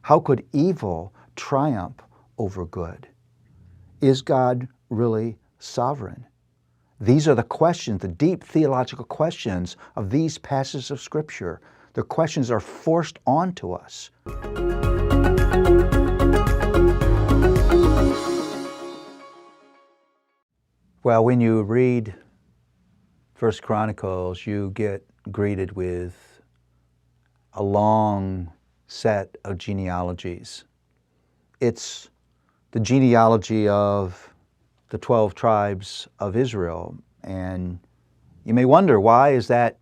How could evil triumph over good? Is God really sovereign? These are the questions, the deep theological questions of these passages of Scripture. The questions are forced onto us. Well, when you read 1 Chronicles, you get greeted with a long set of genealogies. It's the genealogy of the 12 tribes of Israel. And you may wonder, why is that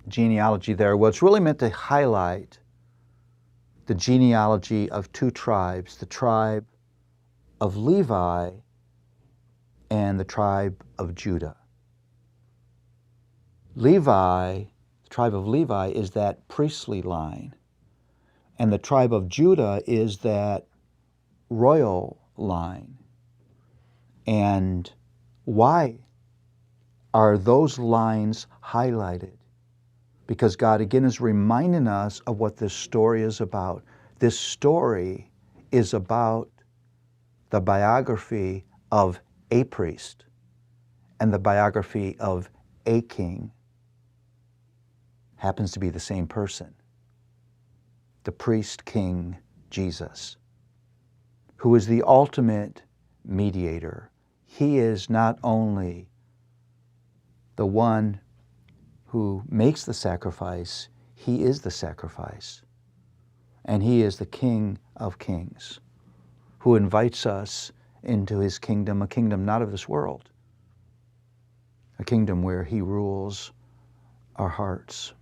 genealogy there? Well, it's really meant to highlight the genealogy of two tribes, the tribe of Levi and the tribe of Judah. Levi, the tribe of Levi, is that priestly line, and the tribe of Judah is that royal line. And why are those lines highlighted? Because God again is reminding us of what this story is about. This story is about the biography of a priest and the biography of a king. Happens to be the same person. The priest king Jesus, who is the ultimate mediator. He is not only the one who makes the sacrifice, he is the sacrifice. And he is the King of Kings, who invites us into his kingdom, a kingdom not of this world, a kingdom where he rules our hearts.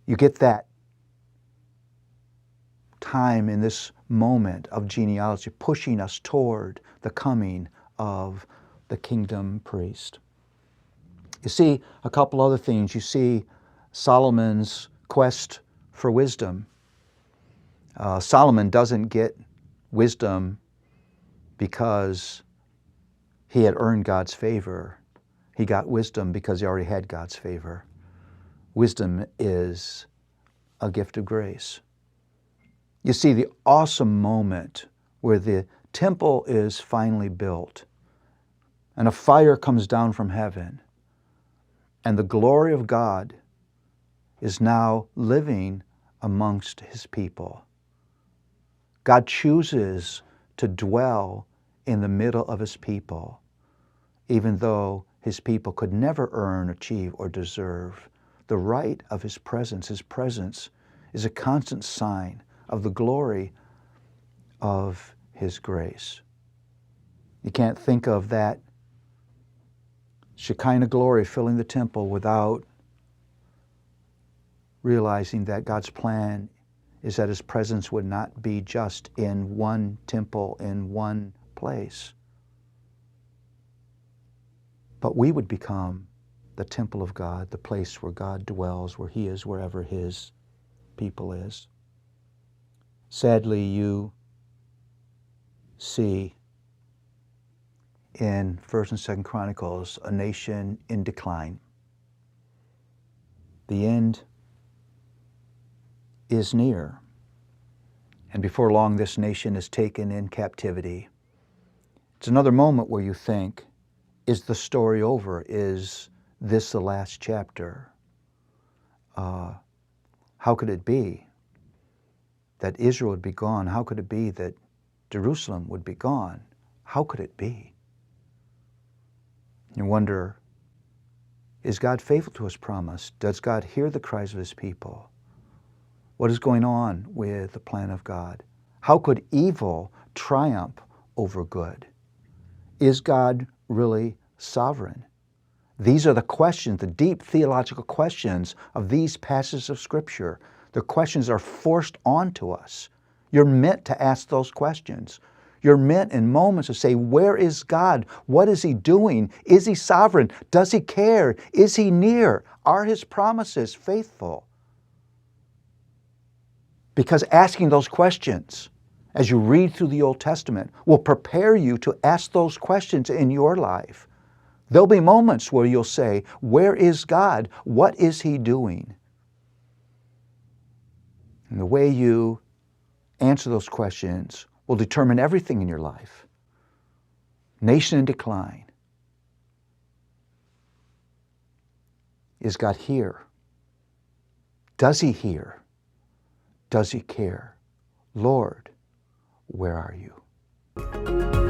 You get that time in this moment of genealogy pushing us toward the coming of the kingdom priest. You see a couple other things. You see Solomon's quest for wisdom. Solomon doesn't get wisdom because he had earned God's favor. He got wisdom because he already had God's favor. Wisdom is a gift of grace. You see the awesome moment where the temple is finally built and a fire comes down from heaven and the glory of God is now living amongst his people. God chooses to dwell in the middle of his people, even though his people could never earn, achieve, or deserve the right of his presence. His presence is a constant sign of the glory of his grace. You can't think of that Shekinah glory filling the temple without realizing that God's plan is that his presence would not be just in one temple, in one place, but we would become the temple of God, the place where God dwells, where he is, wherever his people is. Sadly, you see in 1st and 2nd Chronicles a nation in decline. The end is near, and before long this nation is taken in captivity. It's another moment where you think, is the story over? Is this the last chapter? How could it be that Israel would be gone? How could it be that Jerusalem would be gone? How could it be? You wonder, is God faithful to his promise? Does God hear the cries of his people? What is going on with the plan of God? How could evil triumph over good? Is God really sovereign? These are the questions, the deep theological questions of these passages of Scripture. The questions are forced onto us. You're meant to ask those questions. You're meant in moments to say, where is God? What is he doing? Is he sovereign? Does he care? Is he near? Are his promises faithful? Because asking those questions as you read through the Old Testament will prepare you to ask those questions in your life. There'll be moments where you'll say, where is God? What is he doing? And the way you answer those questions will determine everything in your life. Nation in decline. Is God here? Does He hear? Does He care? Lord, where are you?